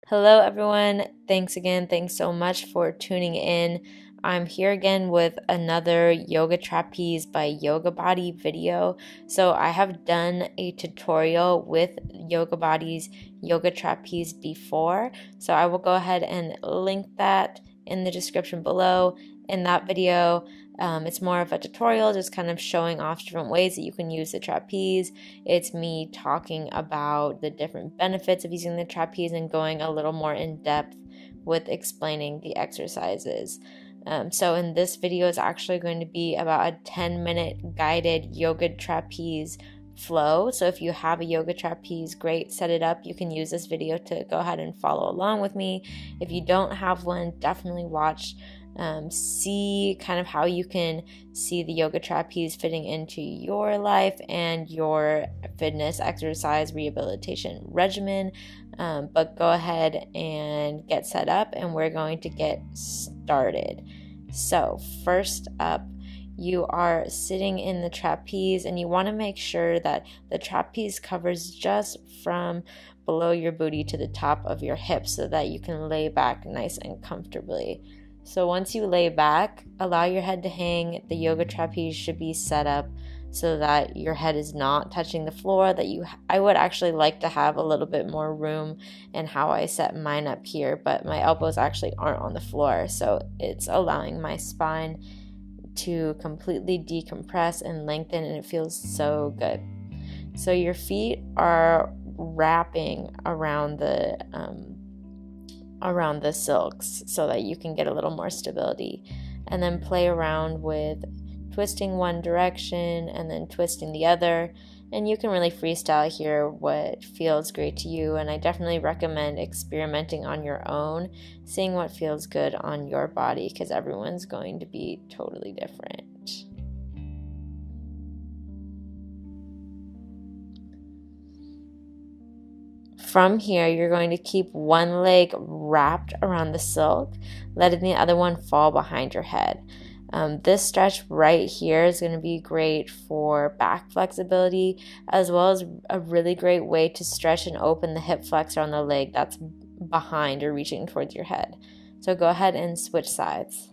Hello, everyone. Thanks again. Thanks so much for tuning in. I'm here again with another yoga trapeze by YOGABODY video. So I have done a tutorial with YOGABODY's yoga trapeze before. So I will go ahead and link that in the description below. In that video, it's more of a tutorial, just kind of showing off different ways that you can use the trapeze. It's me talking about the different benefits of using the trapeze and going a little more in depth with explaining the exercises. So in this video is actually going to be about a 10-minute guided yoga trapeze flow. So if you have a yoga trapeze, great, set it up. You can use this video to go ahead and follow along with me. If you don't have one, definitely watch. See kind of how you can see the yoga trapeze fitting into your life and your fitness, exercise, rehabilitation regimen. But go ahead and get set up and we're going to get started. So first up, you are sitting in the trapeze and you want to make sure that the trapeze covers just from below your booty to the top of your hips so that you can lay back nice and comfortably. So once you lay back, allow your head to hang. The yoga trapeze should be set up so that your head is not touching the floor. I would actually like to have a little bit more room in how I set mine up here, but my elbows actually aren't on the floor, so it's allowing my spine to completely decompress and lengthen, and it feels so good. So your feet are wrapping around the silks so that you can get a little more stability, and then play around with twisting one direction and then twisting the other, and you can really freestyle here what feels great to you. And I definitely recommend experimenting on your own, seeing what feels good on your body, because everyone's going to be totally different. From here, you're going to keep one leg wrapped around the silk, letting the other one fall behind your head. This stretch right here is going to be great for back flexibility, as well as a really great way to stretch and open the hip flexor on the leg that's behind or reaching towards your head. So go ahead and switch sides.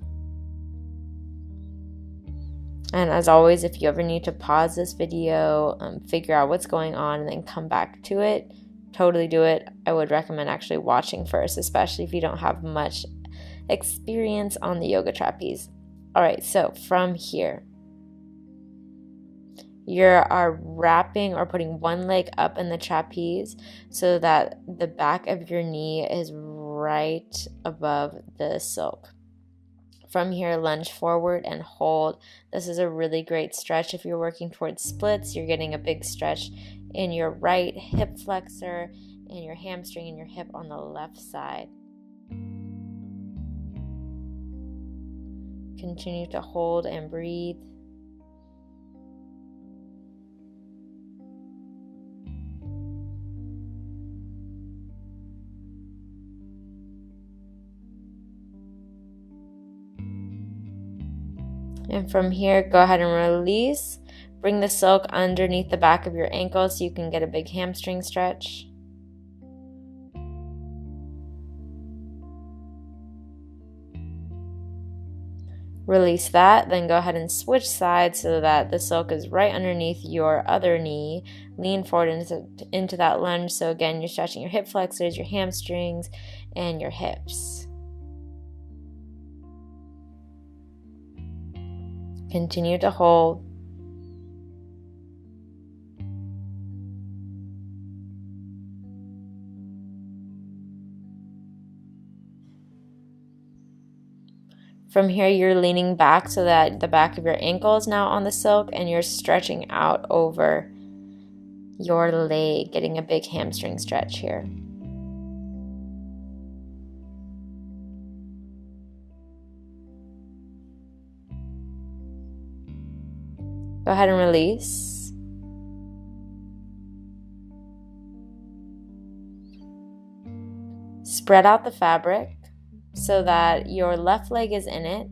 And as always, if you ever need to pause this video, figure out what's going on, and then come back to it, totally do it. I would recommend actually watching first, especially if you don't have much experience on the yoga trapeze. All right, so from here, you are wrapping or putting one leg up in the trapeze so that the back of your knee is right above the silk. From here, lunge forward and hold. This is a really great stretch. If you're working towards splits, you're getting a big stretch in your right hip flexor and your hamstring and your hip on the left side. Continue to hold and breathe. And from here, go ahead and release. Bring the silk underneath the back of your ankle so you can get a big hamstring stretch. Release that, then go ahead and switch sides so that the silk is right underneath your other knee. Lean forward into that lunge. So again, you're stretching your hip flexors, your hamstrings, and your hips. Continue to hold. From here, you're leaning back so that the back of your ankle is now on the silk, and you're stretching out over your leg, getting a big hamstring stretch here. Go ahead and release. Spread out the fabric so that your left leg is in it.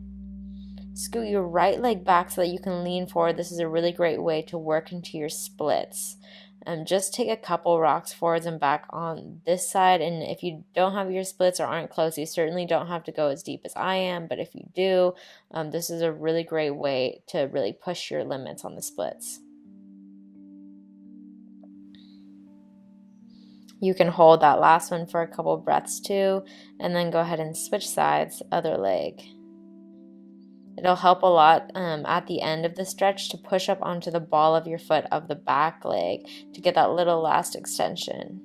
Scoot your right leg back so that you can lean forward. This is a really great way to work into your splits. Just take a couple rocks forwards and back on this side. And if you don't have your splits or aren't close, you certainly don't have to go as deep as I am. But if you do, this is a really great way to really push your limits on the splits. You can hold that last one for a couple breaths too, and then go ahead and switch sides, other leg. It'll help a lot at the end of the stretch to push up onto the ball of your foot of the back leg to get that little last extension.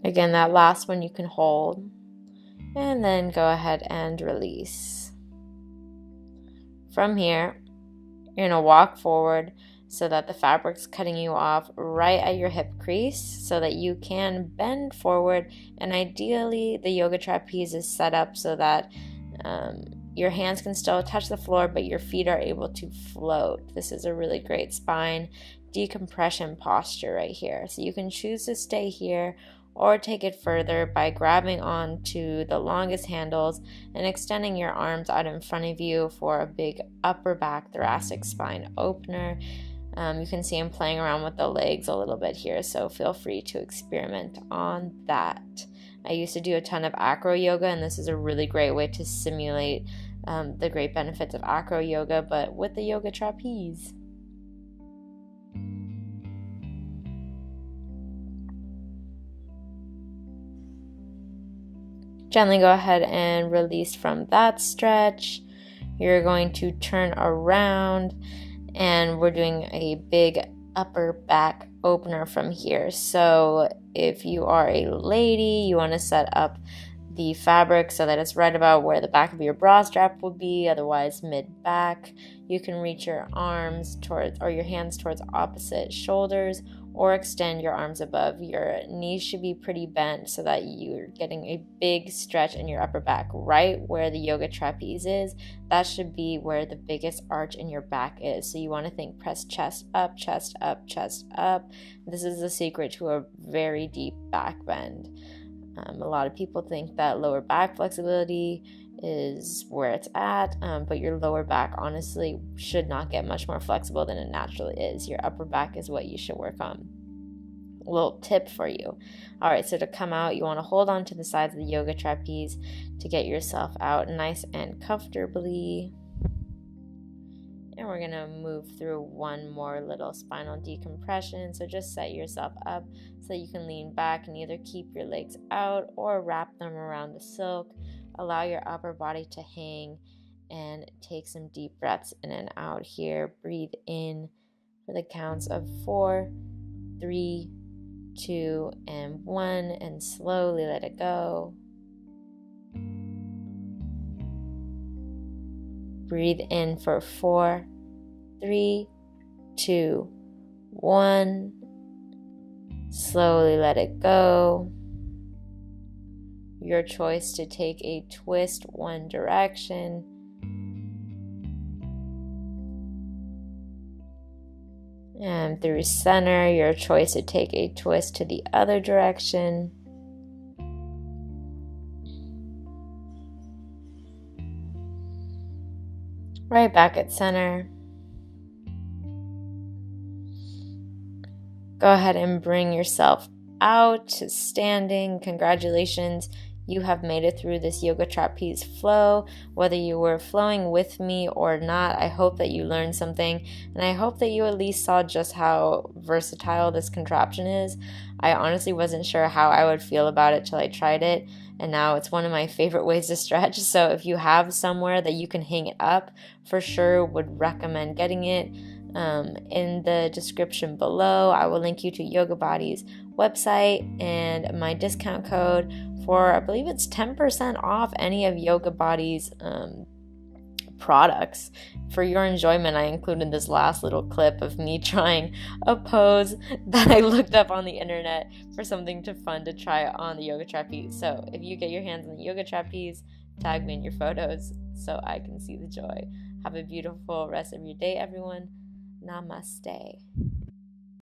Again, that last one you can hold, and then go ahead and release. From here, you're going to walk forward so that the fabric's cutting you off right at your hip crease so that you can bend forward, and ideally the yoga trapeze is set up so that your hands can still touch the floor, but your feet are able to float. This is a really great spine decompression posture right here. So you can choose to stay here or take it further by grabbing onto the longest handles and extending your arms out in front of you for a big upper back thoracic spine opener. You can see I'm playing around with the legs a little bit here, so feel free to experiment on that. I used to do a ton of acro yoga, and this is a really great way to simulate the great benefits of acro yoga, but with the yoga trapeze. Gently go ahead and release from that stretch. You're going to turn around, and we're doing a big upper back opener from here. So if you are a lady, you want to set up the fabric so that it's right about where the back of your bra strap would be, otherwise mid-back. You can reach your arms towards, or your hands towards opposite shoulders, or extend your arms above. Your knees should be pretty bent so that you're getting a big stretch in your upper back, right where the yoga trapeze is. That should be where the biggest arch in your back is. So you want to think press chest up, chest up, chest up. This is the secret to a very deep back bend. A lot of people think that lower back flexibility is where it's at, but your lower back honestly should not get much more flexible than it naturally is. Your upper back is what you should work on. A little tip for you. All right, so to come out, you want to hold on to the sides of the yoga trapeze to get yourself out nice and comfortably. And we're going to move through one more little spinal decompression. So just set yourself up so you can lean back and either keep your legs out or wrap them around the silk. Allow your upper body to hang and take some deep breaths in and out here. Breathe in for the counts of 4, 3, 2, and 1, and slowly let it go. Breathe in for 4, 3, 2, 1. Slowly let it go. Your choice to take a twist one direction. And through center, your choice to take a twist to the other direction. Right back at center. Go ahead and bring yourself out to standing. Congratulations. You have made it through this yoga trapeze flow. Whether you were flowing with me or not, I hope that you learned something, and I hope that you at least saw just how versatile this contraption is. I honestly wasn't sure how I would feel about it till I tried it, and now it's one of my favorite ways to stretch. So if you have somewhere that you can hang it up, for sure would recommend getting it. In the description below, I will link you to YOGABODY's website and my discount code for, I believe it's 10% off any of YOGABODY's products. For your enjoyment, I included this last little clip of me trying a pose that I looked up on the internet for something fun to try on the yoga trapeze. So if you get your hands on the yoga trapeze, tag me in your photos. so I can see the joy. Have a beautiful rest of your day, everyone. Namaste.